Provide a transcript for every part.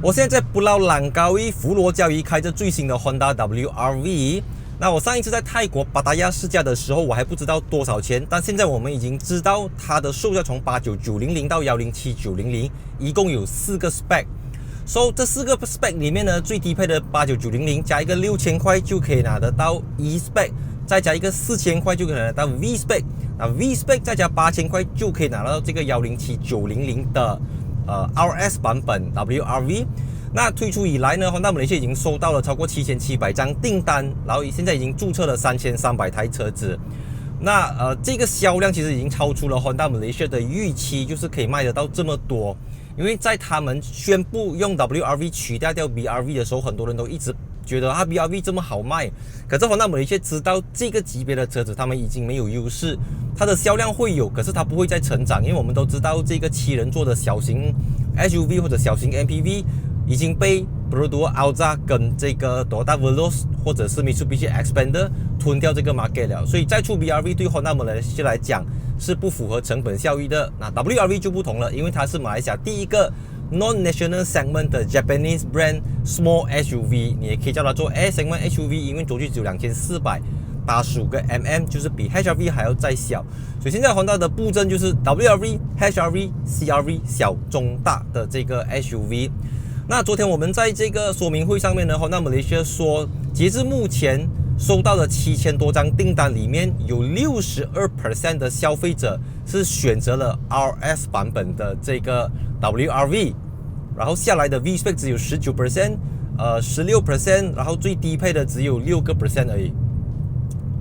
我现在在布劳朗高域佛罗交易开着最新的 Honda WR-V。那我上一次在泰国巴达亚试驾的时候，我还不知道多少钱，但现在我们已经知道它的售价从89900到107900，一共有4个 spec。So 这4个 spec 里面呢，最低配的89900加一个6000块就可以拿得到 E spec， 再加一个4000块就可以拿得到 V spec。那 V spec 再加8000块就可以拿到这个107900的RS 版本 WR-V。那推出以来呢，Honda Malaysia 已经收到了超过7700张订单，然后现在已经注册了3300台车子。那这个销量其实已经超出了 Honda Malaysia 的预期，就是可以卖得到这么多。因为在他们宣布用 WR-V 取代掉 BR-V 的时候，很多人都一直觉得BR-V 这么好卖，可是 Honda Malaysia 知道这个级别的车子他们已经没有优势，它的销量会有，可是它不会再成长，因为我们都知道这个7人座的小型 SUV 或者小型 MPV 已经被 Perodua Alza 跟这个 Toyota Veloz 或者是 Mitsubishi Xpander 吞掉这个 market 了，所以再出 BR-V 对 Honda Malaysia 来讲是不符合成本效益的。那 WR-V 就不同了，因为它是马来西亚第一个 non-national segment 的 Japanese brand small SUV， 你也可以叫它做 A segment SUV， 因为轴距只有2485个 mm， 就是比 HR-V 还要再小。所以现在 Honda 的布阵就是 WR-V、HR-V、CR-V 小中大的这个 SUV。那昨天我们在这个说明会上面呢 ，Honda Malaysia 说，截至目前收到的7000多张订单里面，有62% 的消费者是选择了 RS 版本的这个 WR-V， 然后下来的 V spec 只有19%，16%， 然后最低配的只有6% 而已，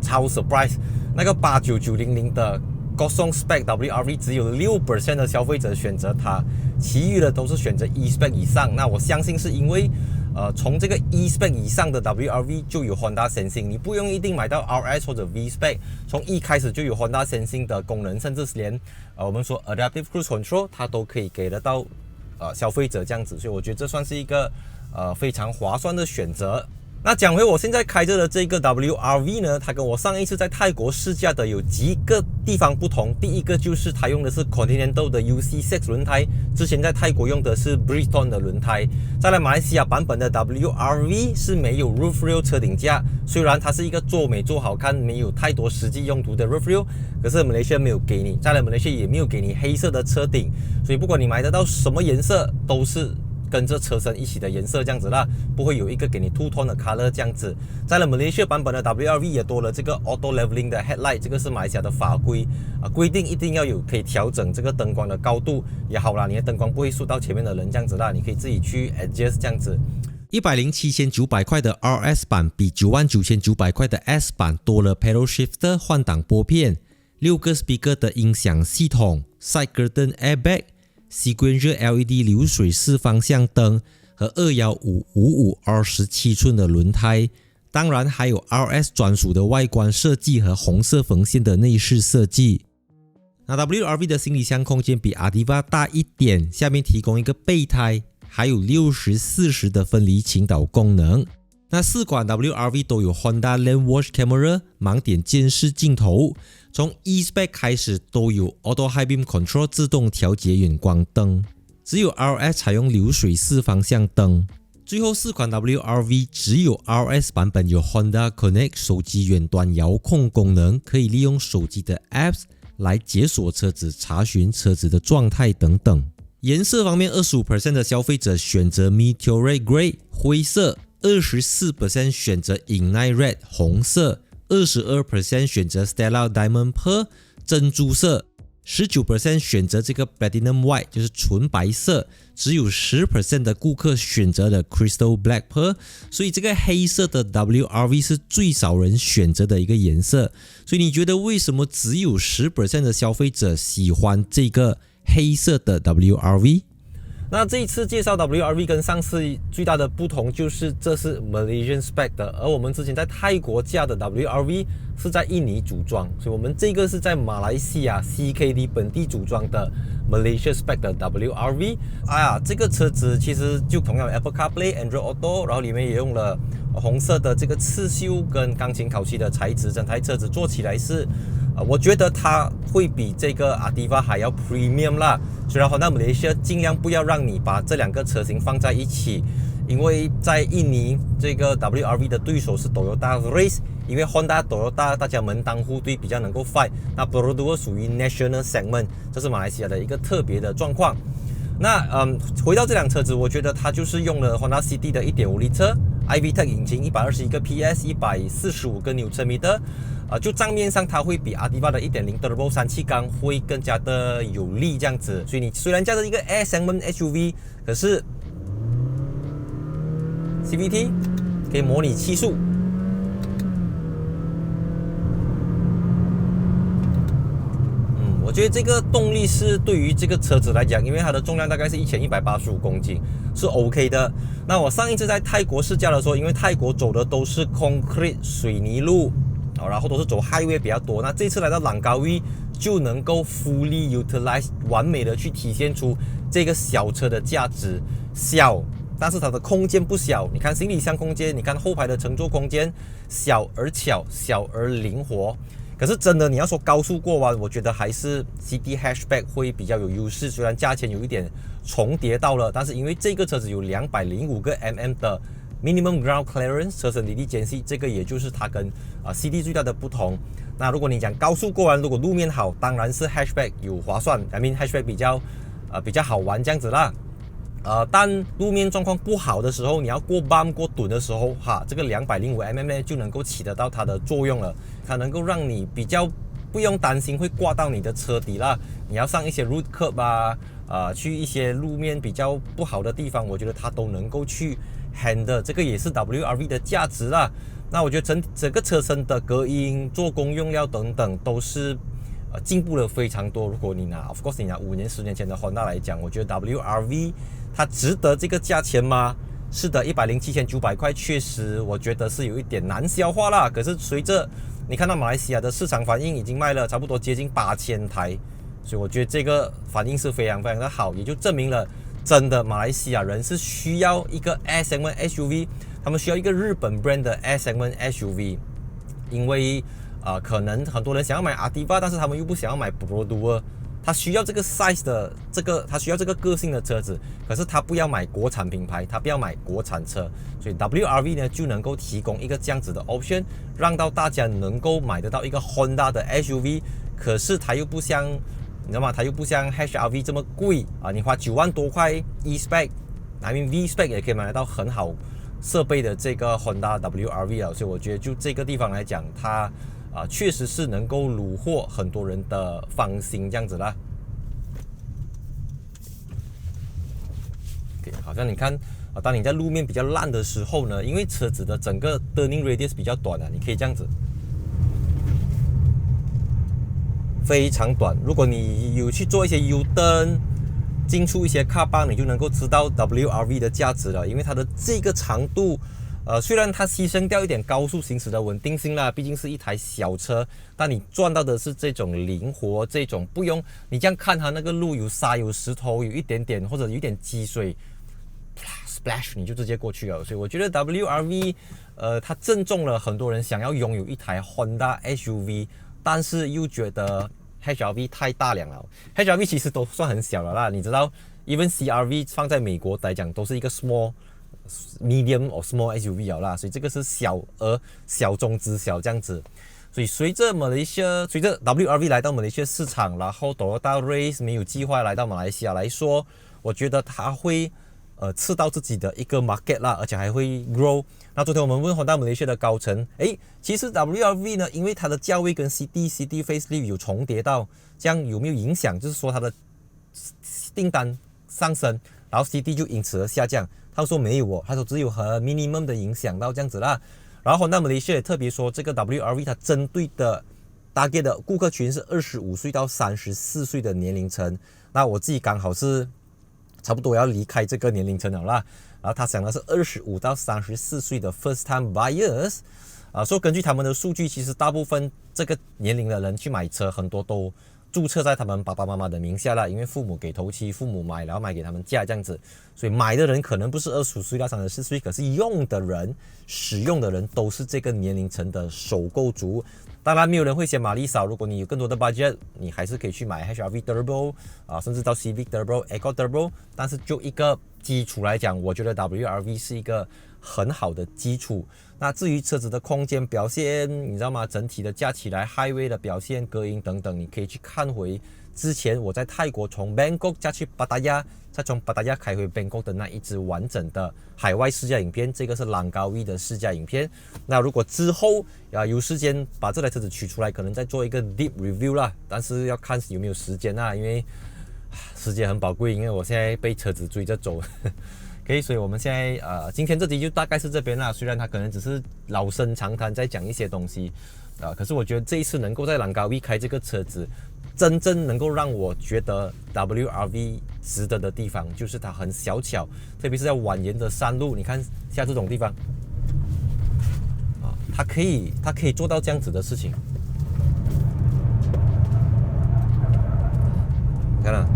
超 surprise。那个89900的Kosong spec WR-V 只有6% 的消费者选择它，其余的都是选择 E spec 以上。那我相信是因为从这个 E spec 以上的 WR-V 就有 Honda Sensing， 你不用一定买到 RS 或者 V spec， 从 E 开始就有 Honda Sensing 的功能，甚至是连我们说 Adaptive Cruise Control 它都可以给得到消费者这样子，所以我觉得这算是一个非常划算的选择。那讲回我现在开着的这个 WR-V 呢，它跟我上一次在泰国试驾的有几个地方不同。第一个就是它用的是 Continental 的 UC6 轮胎，之前在泰国用的是 Bridgestone 的轮胎。再来马来西亚版本的 WR-V 是没有 Roof Rail 车顶架，虽然它是一个做美做好看，没有太多实际用途的 Roof Rail， 可是 Malaysia 没有给你，再来 Malaysia 也没有给你黑色的车顶，所以不管你买得到什么颜色都是跟着车身一起的颜色这样子啦，不会有一个给你two tone的 color 这样子。在了 Malaysia 版本的 WR-V 也多了这个 auto leveling 的 headlight， 这个是马来西亚的法规规定一定要有可以调整这个灯光的高度也好啦，你的灯光不会射到前面的人这样子啦，你可以自己去 adjust 这样子。107,900块的 RS 版比99,900块的 S 版多了 pedal shifter 换挡拨片，6个 speaker 的音响系统 ，side curtain airbag。Sequential LED 流水式方向灯和21555 R17寸的轮胎，当然还有 RS 专属的外观设计和红色缝线的内饰设计。那 WR-V 的行李箱空间比 Ativa 大一点，下面提供一个备胎，还有60/40的分离倾倒功能。那4款 WR-V 都有 Honda Lane Watch Camera 盲点监视镜头，从 E spec 开始都有 Auto High Beam Control 自动调节远光灯，只有 RS 采用流水式方向灯。最后4款 WR-V 只有 RS 版本有 Honda Connect 手机远端遥控功能，可以利用手机的 Apps 来解锁车子、查询车子的状态等等。颜色方面 25% 的消费者选择 Meteorite Grey 灰色， 24% 选择 Ignite Red 红色， 22% 选择 Stella Diamond Pearl 珍珠色， 19% 选择这个 Platinum White 就是纯白色，只有 10% 的顾客选择了 Crystal Black Pearl， 所以这个黑色的 WR-V 是最少人选择的一个颜色。所以你觉得为什么只有 10% 的消费者喜欢这个黑色的 WR-V？那这一次介绍 WR-V 跟上次最大的不同就是这是 Malaysian spec 的，而我们之前在泰国驾的 WR-V 是在印尼组装，所以我们这个是在马来西亚 CKD 本地组装的 Malaysia spec 的 WR-V。这个车子其实就同样 Apple CarPlay、Android Auto， 然后里面也用了红色的这个刺绣跟钢琴烤漆的材质，整台车子做起来是，我觉得它会比这个 Ativa 还要 premium 啦。虽然 Honda Malaysia 尽量不要让你把这两个车型放在一起，因为在印尼这个 WRV 的对手是 Toyota Race， 因为 Honda、Toyota 大家门当户对，比较能够 fight。那 Perodua 属于 national segment， 这是马来西亚的一个特别的状况。那回到这辆车子，我觉得它就是用了 Honda City 的 1.5 litre iVTEC 引擎，121个 PS， 145个牛车米的。就账面上它会比 Ativa 的 1.0 Turbo 3气缸会更加的有力这样子。所以你虽然驾着一个 A segment SUV， 可是 CVT 可以模拟7速。我觉得这个动力是对于这个车子来讲，因为它的重量大概是1185公斤，是 OK 的。那我上一次在泰国试驾的时候，因为泰国走的都是 concrete 水泥路，然后都是走 highway 比较多。那这次来到朗高域就能够 fully utilize 完美的去体现出这个小车的价值。小，但是它的空间不小。你看行李箱空间，你看后排的乘坐空间，小而巧，小而灵活。可是真的，你要说高速过弯，我觉得还是 City Hatchback 会比较有优势。虽然价钱有一点重叠到了，但是因为这个车子有205个 mm 的 minimum ground clearance 车身离地间隙，这个也就是它跟CD 最大的不同。那如果你讲高速过弯，如果路面好，当然是 Hatchback 有划算，I mean Hatchback 比较好玩这样子啦。但路面状况不好的时候，你要过 bump 过墩的时候，这个205 mm 就能够起得到它的作用了。它能够让你比较不用担心会挂到你的车底啦。你要上一些 road curb 去一些路面比较不好的地方，我觉得它都能够去 handle， 这个也是 WRV 的价值啦。那我觉得整个车身的隔音、做工用料等等都是进步了非常多。如果你拿 of course 你拿5年10年前的 Honda 来讲，我觉得 WRV 它值得这个价钱吗？是的，107,900块确实我觉得是有一点难消化啦。可是随着你看到马来西亚的市场反应已经卖了差不多接近8000台，所以我觉得这个反应是非常非常的好，也就证明了真的马来西亚人是需要一个 S segment SUV， 他们需要一个日本 brand 的 S segment SUV， 因为可能很多人想要买 Ativa， 但是他们又不想要买 Perodua， 他需要这个 size 的他需要这个个性的车子，可是他不要买国产品牌，他不要买国产车，所以 WRV 呢就能够提供一个这样子的 option， 让到大家能够买得到一个 Honda 的 SUV， 可是它又不像你知道吗？它又不像 HRV 这么贵你花9万多块 E-Spec，I mean V-Spec 也可以买得到很好设备的这个 Honda WRV 所以我觉得就这个地方来讲，它确实是能够虏获很多人的芳心这样子啦。好像你看当你在路面比较烂的时候呢，因为车子的整个 turning radius 比较短你可以这样子，非常短。如果你有去做一些 U-turn， 进出一些 car park， 你就能够知道 WRV 的价值了，因为它的这个长度。虽然它牺牲掉一点高速行驶的稳定性啦，毕竟是一台小车，但你赚到的是这种灵活，这种不用你这样看它那个路有沙有石头有一点点或者有一点积水 ，splash 你就直接过去了。所以我觉得 WRV 它正中了很多人想要拥有一台 Honda SUV， 但是又觉得 HRV 太大辆了。HRV 其实都算很小了啦，你知道 ，even CRV 放在美国来讲都是一个 small。medium or small SUV 啦，所以这个是小中之小这样子。所以随着 WRV 来到马来西亚市场，然后 Toyota Race 没有计划来到马来西亚来说，我觉得它会吃到自己的一个 market 啦，而且还会 grow。那昨天我们问 Honda 马来西亚的高层，其实 WRV 呢，因为它的价位跟 CD Facelift 有重叠到，这样有没有影响？就是说它的订单上升，然后 CD 就因此而下降。他说没有他说只有很 minimum 的影响到这样子啦。然后 Honda Malaysia 也特别说，这个 WRV 它针对的 target 的顾客群是25岁到34岁的年龄层。那我自己刚好是差不多要离开这个年龄层了啦。然后他想的是25到34岁的 first time buyers。说根据他们的数据，其实大部分这个年龄的人去买车，很多都注册在他们爸爸妈妈的名下了，因为父母给头期，父母买，然后买给他们嫁这样子，所以买的人可能不是25岁到34岁，可是用的人、使用的人都是这个年龄层的首购族。当然，没有人会选玛丽莎。如果你有更多的 budget， 你还是可以去买 HR-V Turbo 甚至到 Civic Turbo、Eco Turbo。但是就一个基础来讲，我觉得 WRV 是一个很好的基础。那至于车子的空间表现，你知道吗？整体的加起来 ，Highway 的表现、隔音等等，你可以去看回之前我在泰国从 Bangkok 驾去巴达雅，再从巴达雅开回 Bangkok 的那一支完整的海外试驾影片，这个是朗高 V 的试驾影片。那如果之后有时间把这台车子取出来，可能再做一个 deep review 啦，但是要看有没有时间因为时间很宝贵，因为我现在被车子追着走。OK， 所以我们现在今天这集就大概是这边啦。虽然它可能只是老生常谈，在讲一些东西可是我觉得这一次能够在朗高 V 开这个车子，真正能够让我觉得 WRV 值得的地方，就是它很小巧，特别是在蜿蜒的山路，你看像这种地方它可以做到这样子的事情。看了。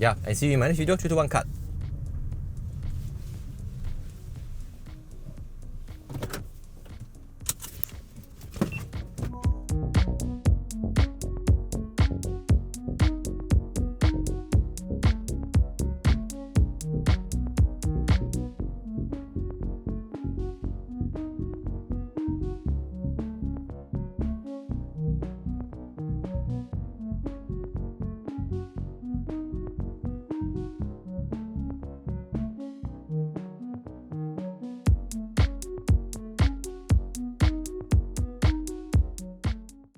Yeah, and see you in my next video. 3, 2, 1, cut.